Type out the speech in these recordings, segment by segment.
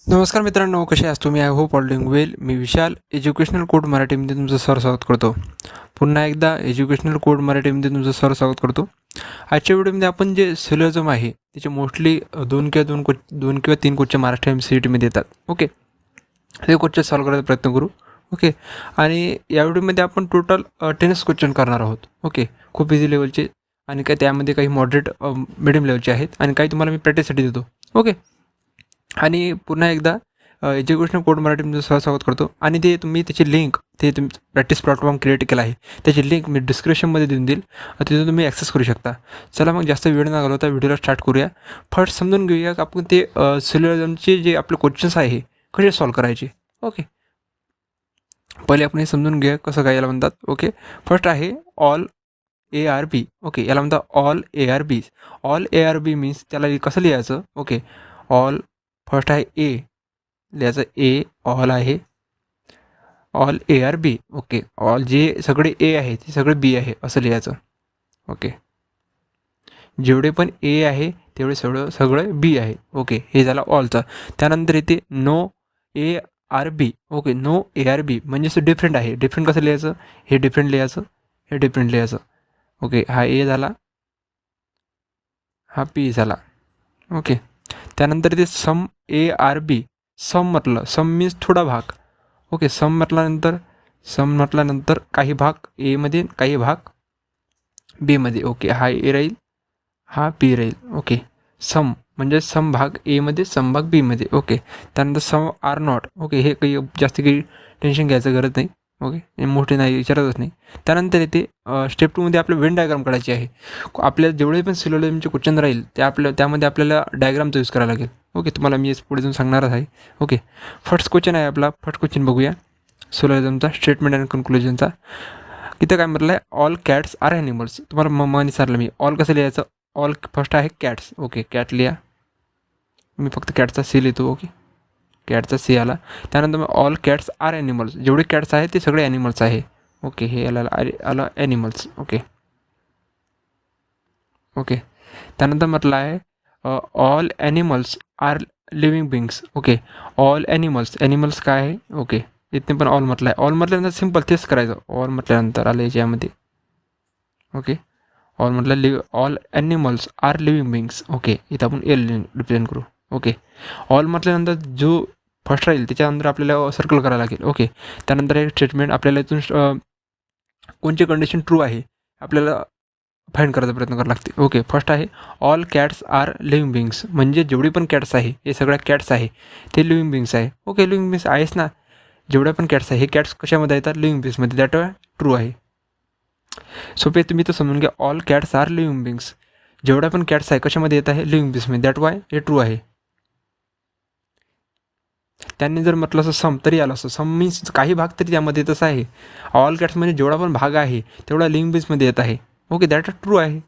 नमस्कार मित्रांनो, कसे आहात तुम्ही? I hope all doing well. Me Vishal, educational code मराठीमध्ये तुमचं स्वागत करतो. पुन्हा एकदा एज्युकेशनल कोड मराठीमध्ये तुमचं स्वागत करतो. आजच्या व्हिडिओमध्ये आपण जे सिलोझम आहे त्याचे मोस्टली दोन किंवा तीन क्वेश्चन मराठी MCETमध्ये येतात. ओके, ते क्वेश्चन सॉल्व्ह करायचा प्रयत्न करू. ओके, आणि या व्हिडिओमध्ये आपण टोटल 10 क्वेश्चन करणार आहोत. ओके, खूप इझी लेवलचे आणि काय त्यामध्ये काही मॉडरेट मिडियम लेवलचे आहेत आणि काही तुम्हाला मी प्रॅक्टिससाठी देतो. ओके, आणि पुन्हा एकदा एज्युकेशनल कोड मराठीमध्ये स्वागत करतो. आणि ते तुम्ही त्याची लिंक, ते तुम्ही प्रॅक्टिस प्लॅटफॉर्म क्रिएट केला आहे त्याची लिंक मी डिस्क्रिप्शनमध्ये देऊन देईल, तिथून तुम्ही ॲक्सेस करू शकता. चला मग जास्त वेळ न घालवता व्हिडिओला स्टार्ट करूया. फर्स्ट समजून घेऊया की आपण ते सिलोझमचे जे आपले क्वेश्चन्स आहे कसे सॉल्व्ह करायचे. ओके, पहिले आपण हे समजून घेऊया कसं काय याला म्हणतात. ओके, फर्स्ट आहे ऑल ARB. ओके, याला म्हणतात all ARB. All ARB means त्याला कसं लिहायचं. ओके, ऑल फर्स्ट आहे ए, लिहायचं ए, ऑल आहे ऑल ARB. ओके, ऑल जे सगळे ए आहे ते सगळे बी आहे असं लिहायचं. ओके, जेवढे पण ए आहे तेवढे सगळं बी आहे. ओके, हे झालं ऑलचं. त्यानंतर येते no ARB. Okay, no ARB म्हणजे डिफरंट आहे. डिफरंट कसं लिहायचं, हे डिफरंट लिहायचं, हे डिफरंट लिहायचं. ओके, हा ए झाला, हा पी झाला. ओके, त्यानंतर ते सम ARB. सम म्हटलं, सम मीन्स थोडा भाग. ओके, सम म्हटल्यानंतर काही भाग एमध्ये, काही भाग बीमध्ये. ओके, हा ए राहील, हा बी राहील. ओके, सम म्हणजे सम भाग एमध्ये, सम भाग बीमध्ये. ओके, त्यानंतर सम आर नॉट. ओके, हे काही जास्त काही टेन्शन घ्यायचं गरज नाही. ओके, मोठे नाही, विचारतच नाही. त्यानंतर येते स्टेप 2मध्ये आपलं वेन डायग्राम काढायची आहे. आपल्याला जेवढे पण सिलोझमचे क्वेश्चन राहील त्यामध्ये आपल्याला डायग्रामचा यूज करावा लागेल. ओके, तुम्हाला मी पुढे जाऊन सांगणारच आहे. ओके, फर्स्ट क्वेश्चन आहे आपला. फर्स्ट क्वेश्चन बघूया सिलोझमचा, स्टेटमेंट अँड कन्क्लुजनचा. इथं काय म्हटलं आहे, ऑल कॅट्स आर ॲनिमल्स. तुम्हाला मग विचारलं मी ऑल कसं लिहायचं. ऑल फर्स्ट आहे कॅट्स. ओके, कॅट लिहा, मी फक्त कॅटचा सी लिहितो. ओके, कॅटचा सी आला. त्यानंतर मग ऑल कॅट्स आर ॲनिमल्स, जेवढे कॅट्स आहेत ते सगळे ॲनिमल्स आहे. ओके, हे आलं ॲनिमल्स. ओके, ओके, त्यानंतर म्हटलं आहे all animals are living beings. Okay, all animals काय आहे. ओके, इथे पण ऑल म्हटलं आहे. ऑल म्हटल्यानंतर सिम्पल तेच करायचं. ऑल म्हटल्यानंतर आलं याच्यामध्ये. ओके, ऑल म्हटलं all animals are living beings. Okay, इथं आपण एल रिप्रेझेंट करू. ओके, ऑल म्हटल्यानंतर जो फर्स्ट राहील त्याच्यानंतर आपल्याला सर्कल करायला लागेल. ओके, त्यानंतर एक स्टेटमेंट आपल्याला इथून कोणची कंडिशन ट्रू आहे आपल्याला फाईंड करायचा प्रयत्न करावा लागते. ओके, फर्स्ट आहे all cats are living beings, म्हणजे जेवढी पण कॅट्स आहे हे सगळ्या कॅट्स आहे ते लिव्हिंग बिंग्स आहे. ओके, लिव्हिंग बिंग्स आहेच ना, जेवढ्या पण कॅट्स आहे हे कॅट्स कशामध्ये येतात, लिव्हिंग बिंग्समध्ये. दॅट ट्रू आहे. सोपे तुम्ही तर समजून घ्या, all cats are living beings, जेवढ्या पण कॅट्स आहे कशामध्ये येत आहे, लिव्हिंग बिंग्समध्ये. दॅट वाय हे ट्रू आहे. त्यांनी जर म्हटलं असं सम तरी आलं असं. सम मीन्स काही भाग तरी त्यामध्ये येतच आहे. ऑल कॅट्स म्हणजे जेवढा पण भाग आहे तेवढा लिव्हिंग बिंग्समध्ये येत आहे. ओके, दॅट ट्रू आहे.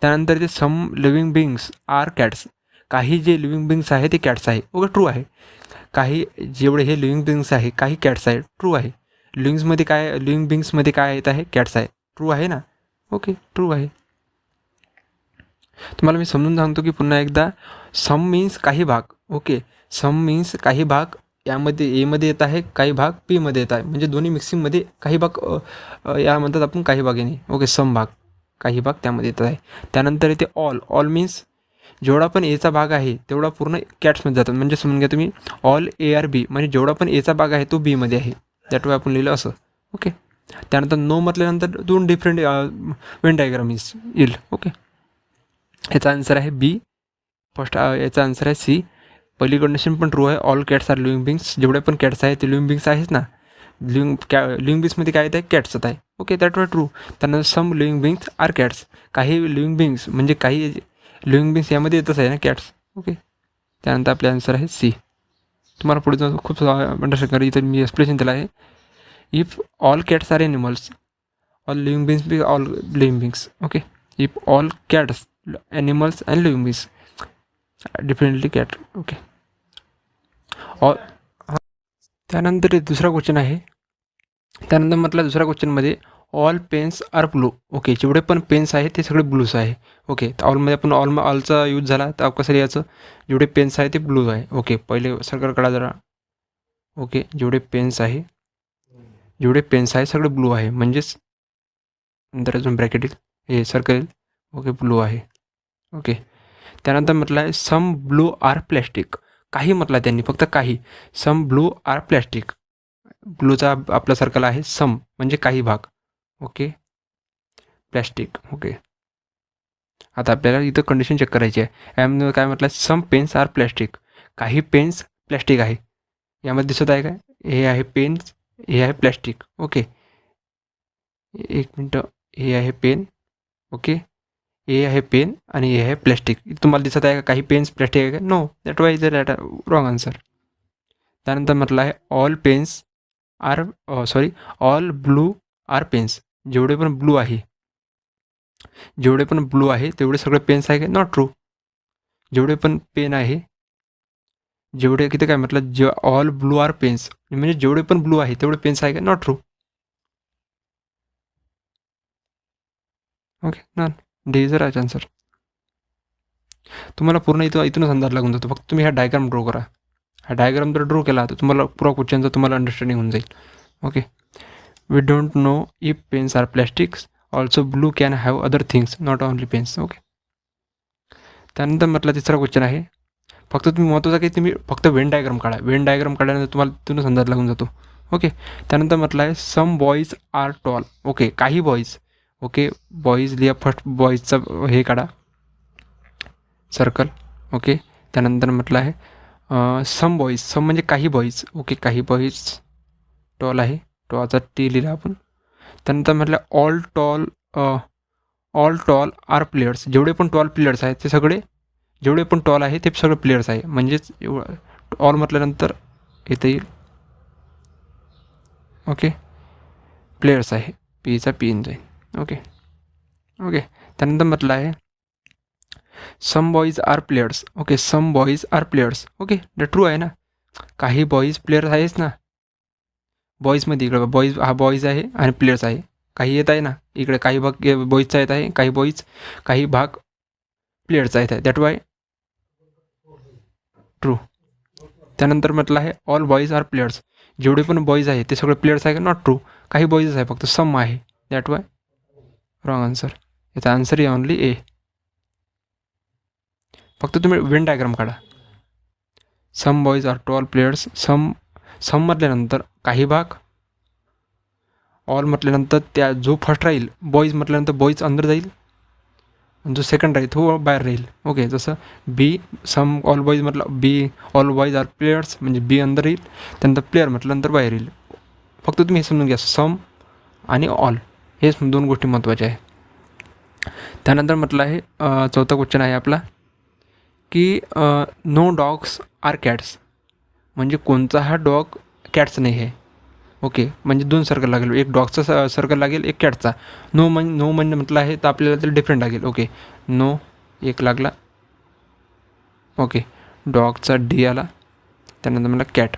त्यानंतर ते सम लिव्हिंग बिंग्स आर कॅट्स, काही जे लिव्हिंग बिंग्स आहे ते कॅट्स आहे. ओके, ट्रू आहे. काही जेवढे हे लिव्हिंग बिंग्स आहे काही कॅट्स आहे, ट्रू आहे. लिव्हिंग बिंग्समध्ये काय येत आहे, कॅट्स आहे. ट्रू आहे ना. ओके, ट्रू आहे. तुम्हाला मी समजून सांगतो की पुन्हा एकदा, सम मीन्स काही भाग. ओके, सम मीन्स काही भाग यामध्ये एमध्ये येत आहे, काही भाग पीमध्ये येत आहे, म्हणजे दोन्ही मिक्सिंगमध्ये काही भाग या म्हणतात आपण काही भाग येणे. ओके, सम भाग काही भाग त्यामध्ये येत आहे. त्यानंतर येते ऑल. ऑल मीन्स जेवढा पण एचा भाग आहे तेवढा पूर्ण कॅट्समध्ये जातात. म्हणजे समजून घ्या तुम्ही, ऑल ARB म्हणजे जेवढा पण एचा भाग आहे तो बीमध्ये आहे. दॅट वे आपण लिहिलं असं. ओके, त्यानंतर नो म्हटल्यानंतर दोन डिफरंट वेन डायग्राम येईल. ओके, याचा आन्सर आहे बी. फर्स्ट याचा आन्सर आहे सी. पहिली कंडिशन पण ट्रू आहे. All cats are living beings, जेवढे पण कॅट्स आहेत ते लिव्हिंग बिंग्स आहेत ना. लिव्हिंग बिंग्समध्ये काय येत आहे, कॅट्स येत आहे. Okay, that were true. त्यानंतर सम लिव्हिंग बिंग्स आर कॅट्स, काही लिव्हिंग बिंग्स म्हणजे काही लिव्हिंग बिंग्स यामध्ये येतच आहे ना, कॅट्स. ओके, त्यानंतर आपले आन्सर आहे सी. तुम्हाला पुढे जाऊन खूप अंडरस्टँड करा. इथं मी एक्सप्लेनेशन दिलं आहे. If all cats are animals, all living beings be all living beings. Okay, if all cats animals and living beings differently cat. Okay, त्यानंतर दुसरा क्वेश्चन आहे. त्यानंतर म्हटलं दुसऱ्या क्वेश्चनमध्ये all pens are blue. Okay, जेवढे पण पेन्स आहे ते सगळे ब्लूज आहे. ओके, तर ऑलमध्ये आपण ऑलचा यूज झाला, तर कसं याचं जेवढे पेन्स आहे ते ब्लू आहे. ओके, पहिले सर्कल काढा जरा. ओके, जेवढे पेन्स आहे सगळे ब्लू आहे, म्हणजेच नंतर अजून ब्रॅकेट येईल, हे सर्कल येईल. ओके, ब्लू आहे. ओके, त्यानंतर म्हटलं आहे सम ब्लू आर प्लॅस्टिक. काही म्हटलं त्यांनी, फक्त काही. Some blue are plastic. ब्लूचा आपला सर्कल आहे, सम म्हणजे काही भाग. Okay, plastic. ओके, आता आपल्याला इथं कंडिशन चेक करायची आहे. यामध्ये काय म्हटलं, सम पेन्स आर प्लॅस्टिक. काही पेन्स प्लॅस्टिक आहे. यामध्ये दिसत आहे काय, हे आहे पेन्स, हे आहे प्लॅस्टिक. ओके, एक मिनटं, हे आहे पेन. ओके, हे आहे पेन आणि हे आहे प्लॅस्टिक. तुम्हाला दिसत आहे का काही पेन्स प्लॅस्टिक आहे का? No, that why is that wrong answer. त्यानंतर म्हटलं आहे all pens are all blue are pens. जेवढे पण ब्लू आहे तेवढे सगळे पेन्स आहे का? Not true. जेवढे पण पेन आहे, जेवढे किती काय म्हटलं, ऑल ब्लू आर पेन्स म्हणजे जेवढे पण ब्लू आहे तेवढे पेन्स आहे का? Not true. Okay, none. D is right answer. तुम्हाला पूर्ण इथूनच अंदाज लागून जातो. फक्त तुम्ही हा डायग्राम ड्रॉ करा. हा डायग्राम जर ड्रॉ केला तर तुम्हाला पुरा क्वेश्चनचा तुम्हाला अंडरस्टँडिंग होऊन जाईल. Okay, we don't know if pens are plastics. Also blue can have other things, not only pens. Okay, त्यानंतर म्हटलं तिसरा क्वेश्चन आहे. फक्त तुम्ही महत्त्वाचं की तुम्ही फक्त वेन डायग्राम काढा. वेन डायग्राम काढल्यानंतर तुम्हाला तिथूनच अंदाज लागून जातो. ओके, त्यानंतर म्हटलं आहे सम बॉईज आर टॉल. ओके, काही बॉईज. ओके, बॉईज लिहा. फर्स्ट बॉईजचा हे काढा, सर्कल. ओके, त्यानंतर म्हटलं आहे सम बॉईज. सम म्हणजे काही बॉईज. ओके, काही बॉईज टॉल आहे, टॉचा टी लिहिला आपण. त्यानंतर म्हटलं ऑल टॉल आर प्लेयर्स. जेवढे पण टॉल प्लेयर्स आहेत ते सगळे, जेवढे पण टॉल आहे ते सगळे प्लेयर्स आहे. म्हणजेच ऑल म्हटल्यानंतर इथे येईल. ओके, प्लेयर्स आहे, पीचा पी इन जाईल. ओके, त्यानंतर म्हटलं आहे सम बॉईज आर प्लेयर्स. ओके, सम बॉईज आर प्लेयर्स. ओके, ते ट्रू आहे ना. काही बॉईज प्लेयर्स आहेच ना. बॉईजमध्ये इकडे बॉईज, हा बॉईज आहे आणि प्लेयर्स आहे. काही येत आहे ना इकडे, काही भाग बॉईजचा येत आहे, काही भाग प्लेयर्सचा येत आहे. That Y true. त्यानंतर म्हटलं आहे ऑल बॉईज आर प्लेयर्स. जेवढे पण बॉईज आहे ते सगळे प्लेयर्स आहे का? Not true. काही बॉईजच आहे, फक्त सम आहे. That why wrong answer. याचा आन्सर आहे ओनली ए. फक्त तुम्ही वेन डायग्राम काढा. सम बॉईज आर टॉल प्लेयर्स. सम म्हटल्यानंतर काही भाग, ऑल म्हटल्यानंतर त्या जो फर्स्ट राहील, बॉईज म्हटल्यानंतर बॉईज अंदर जाईल आणि जो सेकंड राहील तो बाहेर राहील. ओके, जसं बी, सम ऑल बॉईज म्हटलं बी, ऑल बॉईज आर प्लेयर्स म्हणजे बी अंदर येईल, त्यानंतर प्लेयर म्हटल्यानंतर बाहेर येईल. फक्त तुम्ही हे समजून घ्या, सम आणि ऑल हेच दोन गोष्टी महत्त्वाच्या आहे. त्यानंतर म्हटलं आहे चौथा क्वेश्चन आहे आपला की नो डॉग्स आर कॅट्स. म्हणजे कोणता हा डॉग कॅट्स नाही आहे. ओके, म्हणजे दोन सर्कल लागेल, एक डॉगचा सर्कल लागेल, एक कॅटचा. नो म्हणजे म्हटलं आहे तर आपल्याला ते डिफरंट लागेल. ओके, नो एक लागला. ओके, डॉगचा डी आला. त्यानंतर म्हटलं कॅट.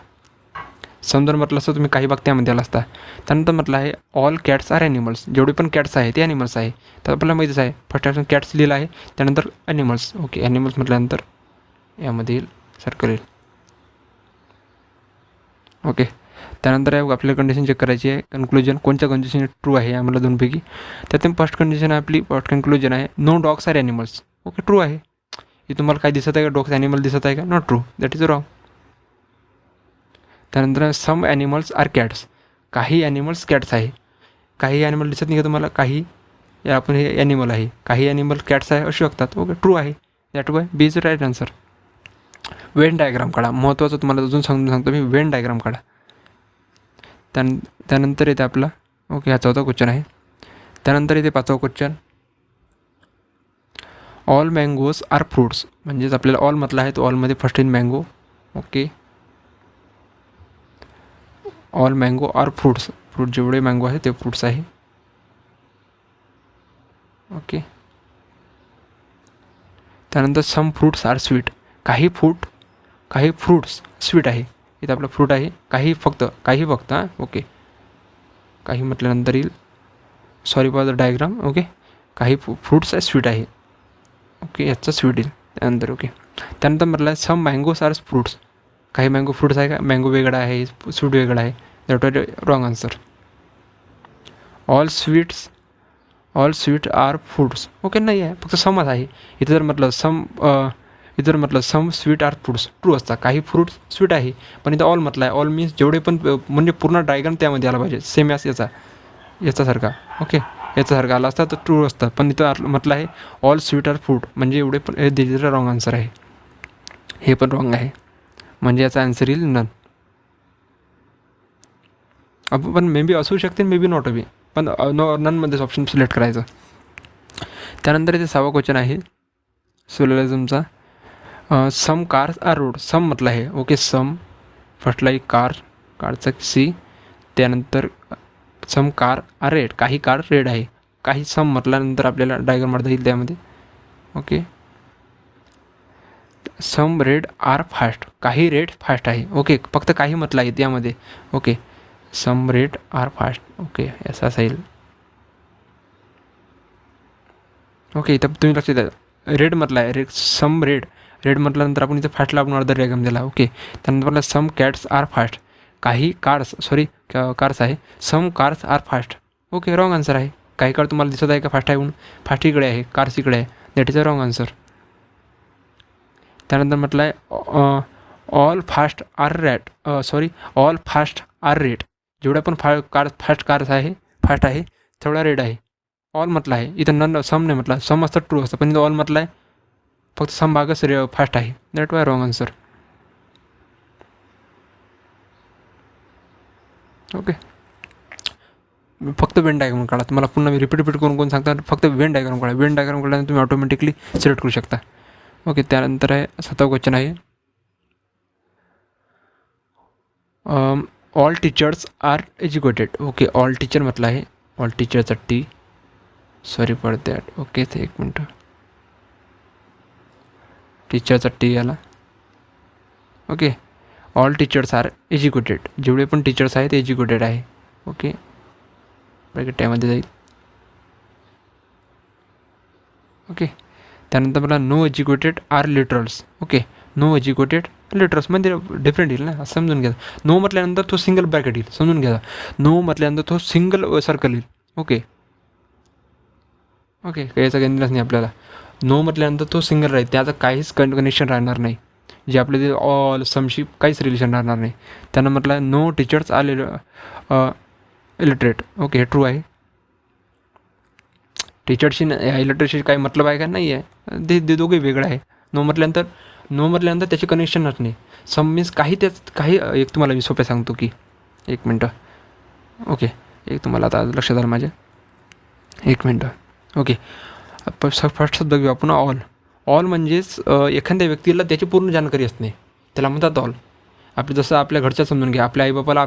समजा म्हटलं असतं तुम्ही काही भाग त्यामध्ये आला असता. त्यानंतर म्हटलं आहे ऑल कॅट्स आर ॲनिमल्स. जेवढे पण कॅट्स आहे ते ॲनिमल्स आहे. तर आपल्याला माहितीच आहे, फर्स्ट ऑप्शन कॅट्स लिहिलं आहे, त्यानंतर ॲनिमल्स. ओके, ॲनिमल्स म्हटल्यानंतर यामध्ये येईल, सर्कल येईल. ओके, त्यानंतर आपल्याला कंडिशन चेक करायची आहे. कन्क्लुजन, कोणत्या कंडिशन ट्रू आहे आम्हाला दोनपैकी. त्यातून फर्स्ट कंडिशन आपली फर्स्ट कन्क्लुजन आहे no dogs are animals. Okay, true आहे. हे तुम्हाला काय दिसत आहे का, डॉग्स ॲनिमल दिसत आहे का? Not true, that is wrong. त्यानंतर सम ॲनिमल्स आर कॅट्स. काही ॲनिमल्स कॅट्स आहे. काही ॲनिमल दिसत नाही का तुम्हाला? काही आपण हे ॲनिमल आहे, काही ॲनिमल कॅट्स आहे असू शकतात. ओके, ट्रू आहे. That why B is right answer. Venn diagram काढा. महत्त्वाचं तुम्हाला अजून सांगतो मी, वेन डायग्राम काढा. त्यानंतर येते आपला, ओके, हा चौथा क्वेश्चन आहे. त्यानंतर येते पाचवा question, all mangoes are fruits. म्हणजेच आपल्याला ऑल म्हटलं आहे, तो ऑलमध्ये first in mango. Okay, all mango are fruits. Fruit जेवढे मँगो आहे ते फ्रूट्स आहे. ओके, त्यानंतर सम फ्रूट्स आर स्वीट. काही फ्रूट्स स्वीट आहे. इथं आपलं फ्रूट आहे, काही फक्त हां. ओके, काही म्हटल्यानंतर येईल sorry for the diagram. Okay, काही फ्रूट्स आहे स्वीट आहे. ओके, याचा स्वीट येईल त्यानंतर. ओके, त्यानंतर म्हटलं आहे सम मँगोज आर फ्रूट्स. काही मँगो फ्रूट्स आहे का, मँगो वेगळा आहे, स्वीट वेगळा आहे. That was wrong answer. All sweet are fruits. Okay, नाही आहे, फक्त समच आहे. इथं जर म्हटलं some sweet are fruits true असतात. काही फ्रूट्स स्वीट आहे, पण इथं ऑल म्हटलं आहे. ऑल मीन्स जेवढे पण, म्हणजे पूर्ण डायग्राम त्यामध्ये आला पाहिजे, सेम याच्यासारखा. ओके, याच्यासारखा आला असता तर ट्रू असतं, पण इथं म्हटलं आहे ऑल स्वीट आर फ्रूट, म्हणजे एवढे पण हे दिलेलं रॉंग आन्सर आहे. हे पण रॉंग आहे, म्हणजे याचा आन्सर येईल नन. पण मे बी असू शकते, मे बी नॉट बी, पण ननमध्येच ऑप्शन सिलेक्ट करायचं. त्यानंतर इथे 6वा क्वेश्चन आहे सिलोजिझमचा. Some cars are road. Some म्हटलं आहे. ओके, सम फर्स्टला एक कारचा सी, त्यानंतर सम कार आर रेड. काही कार रेड आहे. काही सम म्हटल्यानंतर आपल्याला डायग्राम मारता येईल त्यामध्ये. Okay, some red are fast. काही रेड फास्ट आहे. ओके, फक्त काही म्हटलं आहे त्यामध्ये. Okay, some red are fast. Okay, असं येईल. ओके, इथं तुम्ही लक्षात द्या, रेड म्हटलं आहे. सम रेड म्हटल्यानंतर आपण इथं फास्टला आपण अर्धा डायग्राम दिला. ओके, त्यानंतर म्हटलं सम कॅट्स आर फास्ट. काही कार्स आहे. Some cars are fast. Okay, wrong answer आहे. काही कार तुम्हाला दिसत आहे का फास्ट आहे म्हणून? फास्ट इकडे आहे, कार्स इकडे आहे. That is a wrong answer. त्यानंतर म्हटलं आहे ऑल फास्ट आर रेड. जेवढ्या पण फास्ट आहे तेवढा रेड आहे. ऑल म्हटलं आहे. इथं सम नाही म्हटलं. सम असतं ट्रू असतं, पण इथं ऑल म्हटलं आहे. फक्त सम भागच फास्ट आहे. That why wrong answer. Okay, फक्त वेन डायग्राम काढा. तुम्हाला पुन्हा मी रिपीट करून सांगता, फक्त वेन डायग्राम काढा. वेन डायग्राम काढल्यानंतर तुम्ही ऑटोमॅटिकली सिलेक्ट करू शकता. ओके, त्यानंतर आहे 7वा क्वेश्चन आहे. All teachers are educated. Okay, all teacher म्हटलं आहे. ऑल टीचरचा T, sorry for that. Okay, ते एक मिनटं, टीचरचा टी आला. Okay, all teachers are educated. जेवढे पण टीचर्स आहेत ते एज्युकेटेड आहे. ओके, त्यामध्ये जाईल. ओके, त्यानंतर मला no educated are literals. Okay, no educated literals म्हणजे डिफरंट येईल ना, समजून घ्या. नो म्हटल्यानंतर तो सिंगल ब्रॅकेट येईल, समजून घ्या. नो म्हटल्यानंतर तो सिंगल सर्कल येईल. ओके, याचा गणितच नाही आपल्याला. नो म्हटल्यानंतर तो सिंगल राहील, त्याचं काहीच कनेक्शन राहणार नाही. जे आपले ते ऑल समशी काहीच रिलेशन राहणार नाही. त्यानं म्हटलं no teachers are illiterate. Okay, हे ट्रू आहे. टीचरशी इलिटरेटशी काही मतलब आहे का? नाही आहे. ते दोघे वेगळं आहे. नो म्हटल्यानंतर त्याचे कनेक्शनच नाही. सम मीन्स काही एक तुम्हाला मी सोप्या सांगतो की, एक मिनटं. ओके, एक तुम्हाला आता लक्षात आलं माझ्या, एक मिनटं. ओके, फर्स्ट बघूया आपण ऑल म्हणजेच एखाद्या व्यक्तीला त्याची पूर्ण जानकारी असणे, त्याला म्हणतात ऑल. जसं आपल्या घरच्या समजून घ्या, आपल्या आईबापाला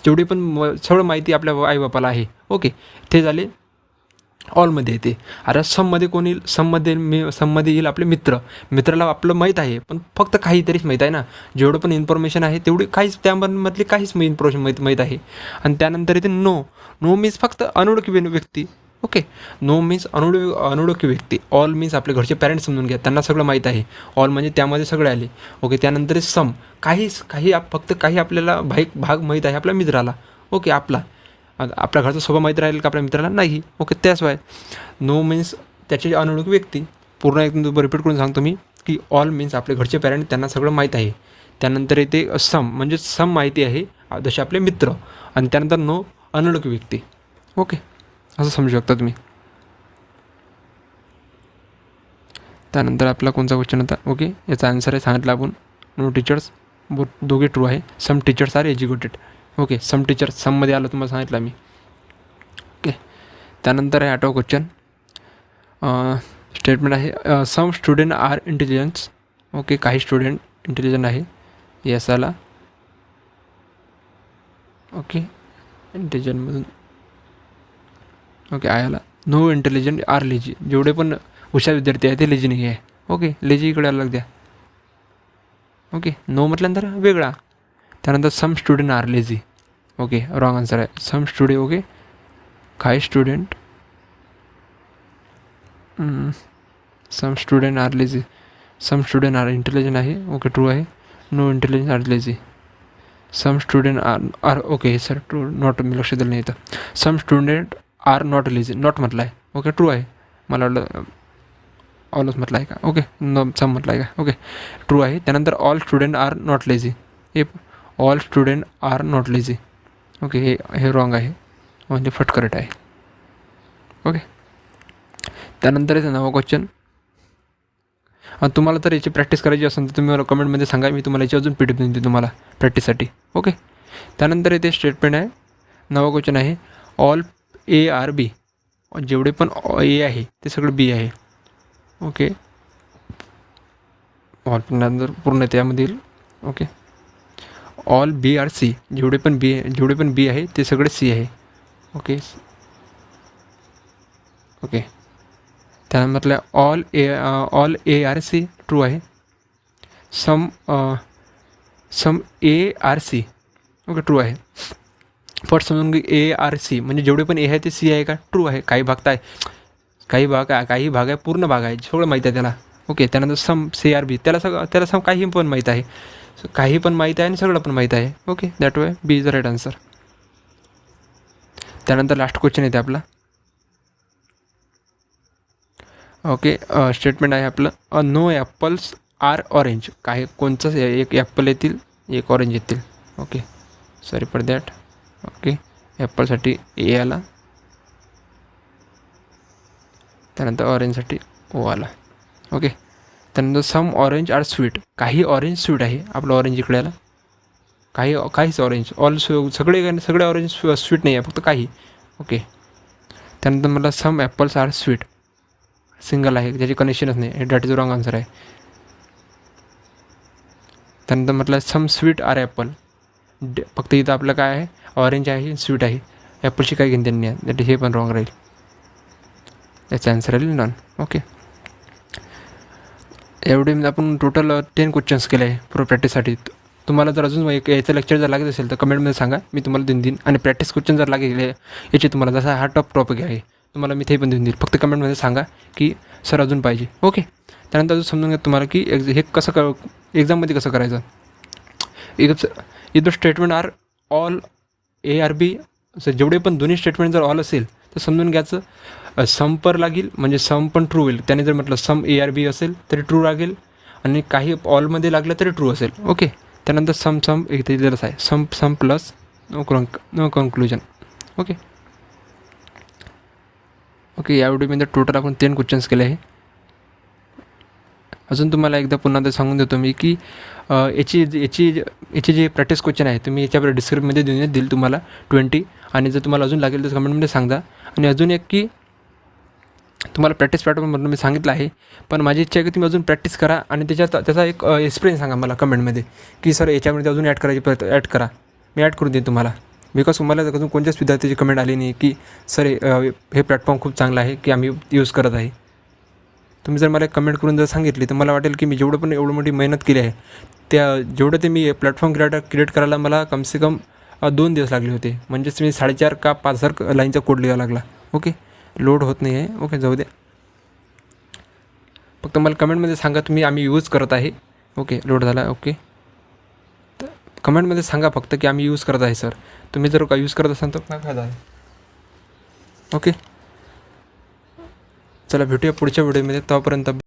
जेवढी पण सगळं माहिती आपल्या आईबापाला आहे. ओके, ते झाले ऑलमध्ये येते. आता सममध्ये कोण येईल? सममध्ये येईल आपले मित्राला आपलं माहीत आहे, पण फक्त काहीतरीच माहीत आहे ना. जेवढं पण इन्फॉर्मेशन आहे तेवढी काहीच त्यामधली काहीच इन्फॉर्मेशन माहीत आहे. आणि त्यानंतर येते नो मीन्स फक्त अनोळखी व्यक्ती. ओके, नो मीन्स अनोळखी व्यक्ती. ऑल मीन्स आपले घरचे पॅरेंट्स समजून घ्या, त्यांना सगळं माहीत आहे. ऑल म्हणजे त्यामध्ये सगळे आले. ओके, त्यानंतर सम फक्त काही आपल्याला भाग माहीत आहे आपल्या मित्राला. ओके, आपल्या घरचा स्वभाव माहीत राहील का आपल्या मित्राला? नाही. ओके, त्याच वाय नो मीन्स त्याची अनोळखी व्यक्ती. पूर्ण एकदम रिपीट करून सांगतो मी की ऑल मीन्स आपले घरचे पॅरेंट, त्यांना सगळं माहीत आहे. त्यानंतर येते सम म्हणजे सम माहिती आहे जसे आपले मित्र. आणि त्यानंतर नो अनोळखी व्यक्ती. ओके, असं समजू शकता तुम्ही. त्यानंतर आपला कोणता क्वेश्चन होता? ओके, याचा आन्सर आहे सांगितलं आपण. नो टीचर्स दोघे ट्रू आहे. Some teachers are educated. Okay, some teachers सममध्ये आलं तुम्हाला सांगितलं मी. ओके, त्यानंतर आहे 8वा क्वेश्चन. स्टेटमेंट आहे some student are intelligence. Okay, काही स्टुडंट इंटेलिजंट आहे. येस आला. ओके, इंटेलिजंटमधून ओके आला. No intelligent are lazy. जेवढे पण हुशार विद्यार्थी आहे ते लेजी नाही आहे. ओके, लेजी इकडे अलग द्या. ओके, नो म्हटल्यानंतर वेगळा. त्यानंतर some student are lazy. Okay, wrong answer आहे. Some student. ओके, काही student some student are lazy, some student are intelligent आहे, ओके ट्रू आहे. No intelligent are lazy. Some student are okay sir true not, मी लक्ष दिलं नाही इथं. Some student are not lazy, not म्हटलं आहे, ओके ट्रू आहे. मला वाटलं ऑलच म्हटलं आहे का, ओके न सम म्हटलं आहे का, ओके ट्रू आहे. त्यानंतर all student are not lazy, हे all student are not lazy, okay हे रॉंग आहे, म्हणजे फटकरेट आहे. ओके, त्यानंतर येतं 9वा क्वेश्चन. तुम्हाला तर याची प्रॅक्टिस करायची असेल तर तुम्ही मला कमेंटमध्ये सांगा, मी तुम्हाला याची अजून पी डी एफ देते तुम्हाला प्रॅक्टिससाठी. ओके, त्यानंतर येते स्टेटमेंट आहे. 9वा क्वेश्चन आहे ऑल ए आर बी, जेवढे पण ए आहे ते सगळं बी आहे. ओके, ऑल नंतर पूर्ण त्यामधील okay all B are C, जेवढे पण बी आहे ते सगळे सी आहे. ओके ओके, त्यानंतर all A are C true आहे. Some A are C okay true आहे. फर्स्ट समजून की ए आर सी म्हणजे जेवढे पण ए आहे ते सी आहे का, ट्रू आहे. काही भाग आहे, काही भाग आहे, पूर्ण भाग आहे, सगळं माहीत आहे त्याला. ओके, त्यानंतर सम सी आर बी, त्याला सम काही पण माहीत आहे, काही पण माहीत आहे आणि सगळं पण माहीत आहे. Okay, that way B is the right answer. त्यानंतर लास्ट क्वेश्चन येते आपला. ओके, स्टेटमेंट आहे आपलं नो ॲपल्स आर ऑरेंज, काही कोणचंच एक ॲपल येतील, एक ऑरेंज येतील. Okay, sorry for that. Okay, ॲपलसाठी ए आला, त्यानंतर ऑरेंजसाठी ओ आला. ओके, त्यानंतर सम ऑरेंज आर स्वीट, काही ऑरेंज स्वीट आहे, आपलं ऑरेंज इकडे आला, काहीच ऑरेंज, सगळे ऑरेंज स्वीट नाही आहे, फक्त काही. ओके, त्यानंतर मला सम ॲपल्स आर स्वीट सिंगल आहे, ज्याची कनेक्शनच नाही, हे दॅट इज रॉंग आन्सर आहे. त्यानंतर म्हटलं सम स्वीट आर ॲपल, फक्त इथं आपलं काय आहे, ऑरेंज आहे, स्वीट आहे, ॲपलची काही घेणं नाही आहे, दॅट हे पण रॉंग राहील, याचा आन्सर राहील नॉन. ओके, एवढे आपण टोटल 10 क्वेश्चन्स केले आहे पूर्ण प्रॅक्टिससाठी. तुम्हाला जर अजून याचं लेक्चर जर लागत असेल तर कमेंटमध्ये सांगा, मी तुम्हाला देऊन. आणि प्रॅक्टिस क्वेश्चन जर लागेल याचे तुम्हाला, जसा हा टॉपिक आहे तुम्हाला मी ते पण देऊन देईल, फक्त कमेंटमध्ये सांगा की सर अजून पाहिजे. ओके, त्यानंतर अजून समजून घ्या तुम्हाला की हे कसं एक्झाममध्ये कसं करायचं. इथं statement are all A are B, जेवढे पण दोन्ही स्टेटमेंट जर ऑल असेल तर समजून घ्यायचं सम पर लागेल, म्हणजे सम पण ट्रू होईल. त्याने जर म्हटलं सम ए आर बी असेल तरी ट्रू लागेल, आणि काही ऑलमध्ये लागलं तरी ट्रू असेल. ओके, त्यानंतर सम इथे दिलंच आहे, some plus no conclusion. Okay okay, या व्हिडिओमध्ये टोटल आपण 10 क्वेश्चन्स केले आहे. अजून तुम्हाला एकदा पुन्हा सांगून देतो मी की याची जे प्रॅक्टिस क्वेश्चन आहे तुम्ही याच्यावर डिस्क्रिप्शनमध्ये देईल तुम्हाला 20. आणि जर तुम्हाला अजून लागेल तर कमेंटमध्ये सांगा. आणि अजून एक की तुम्हाला प्रॅक्टिस पॅटर्नमधून मी सांगितलं आहे, पण माझी इच्छा आहे की तुम्ही अजून प्रॅक्टिस करा आणि त्याचा एक एक्सपिरियन्स सांगा मला कमेंटमध्ये की सर याच्यामध्ये अजून ॲड करा. मी ॲड करून देईन तुम्हाला. बिकॉज तुम्हाला अजून कोणत्याच विद्यार्थ्याची कमेंट आली नाही की सर हे प्लॅटफॉर्म खूप चांगला आहे की आम्ही यूज करत आहे. तुम्ही जर मला कमेंट करून जर सांगितली तर मला वाटेल की मी एवढं मोठी मेहनत केली आहे, जेवढं ते मी प्लॅटफॉर्म क्रिएट करायला मला कमसे कम 2 दिवस लागले होते. म्हणजेच मी 4,500 का 5,000 लाईनचा कोड लिहावा लागला. ओके, लोड होत नाही आहे. ओके, जाऊ द्या, फक्त मला कमेंटमध्ये सांगा तुम्ही आम्ही यूज करत आहे. ओके, लोड झाला. ओके, तर कमेंटमध्ये सांगा फक्त की आम्ही यूज करत आहे सर. तुम्ही जर का यूज करत असाल तर काय फायदा आहे. ओके, चला भेटूया पुढच्या व्हिडिओमध्ये. तोपर्यंत